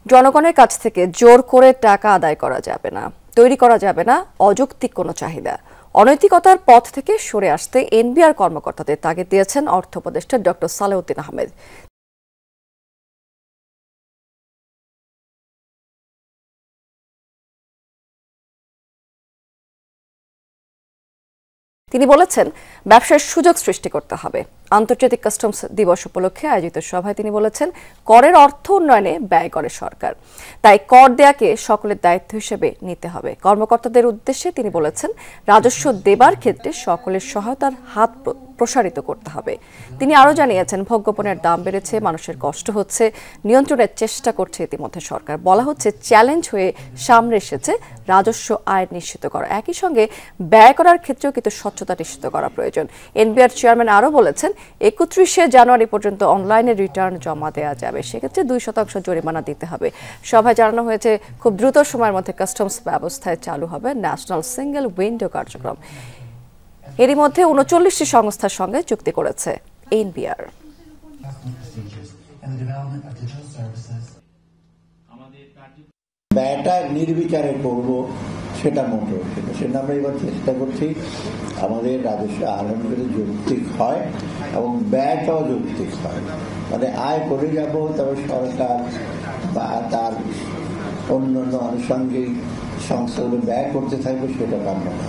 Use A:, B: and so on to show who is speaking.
A: জনগণের কাছ থেকে জোর করে টাকা আদায় করা যাবে না, তৈরি করা যাবে না অযৌক্তিক কোনো চাহিদা। অনৈতিকতার পথ থেকে সরে আসতে এনবিআর কর্মকর্তাদের তাগিদ দিয়েছেন অর্থ উপদেষ্টা ডক্টর সালেউদ্দিন আহমেদ। তিনি বলেছেন, ব্যবসার সুযোগ সৃষ্টি করতে হবে। আন্তর্জাতিক কাস্টমস দিবস উপলক্ষে আয়োজিত সভায় তিনি বলেছেন, করের অর্থ উন্নয়নে ব্যয় করে সরকার, তাই কর দেয়াকে সকলের দায়িত্ব হিসেবে নিতে হবে। কর্মকর্তাদের উদ্দেশ্যে তিনি বলেছেন, রাজস্ব দেবার ক্ষেত্রে সকলের সহায়তার হাত প্রসারিত করতে হবে। তিনি আরও জানিয়েছেন, ভোগ্যপণ্যের দাম বেড়েছে, মানুষের কষ্ট হচ্ছে, নিয়ন্ত্রণের চেষ্টা করছে ইতিমধ্যে সরকার। বলা হচ্ছে, চ্যালেঞ্জ হয়ে সামনে এসেছে রাজস্ব আয় নিশ্চিত করা, একই সঙ্গে ব্যয় করার ক্ষেত্রেও কিন্তু স্বচ্ছতা নিশ্চিত করা প্রয়োজন। এনবিআর চেয়ারম্যান আরও বলেছেন, 31শে জানুয়ারি পর্যন্ত অনলাইনে রিটার্ন জমা দেওয়া যাবে, সেক্ষেত্রে 2% জরিমানা দিতে হবে। সভায় জানানো হয়েছে, খুব দ্রুত সময়ের মধ্যে কাস্টমস ব্যবস্থায় চালু হবে ন্যাশনাল সিঙ্গেল উইন্ডো কার্যক্রম। এরই মধ্যে 39টি সংস্থার সঙ্গে চুক্তি করেছে এনবিআর।
B: ব্যয়টা নির্বিচারে করবো সেটা মোটেও সেটা আমরা এবার চেষ্টা করছি আমাদের রাজস্ব আহরণ করে যৌক্তিক হয় এবং ব্যয়টাও যৌক্তিক হয়। মানে আয় করে যাব, তবে সরকার বা তার অন্যান্য আনুষঙ্গিক সংস্থাগুলো ব্যয় করতে থাকবে, সেটা কাম্য না।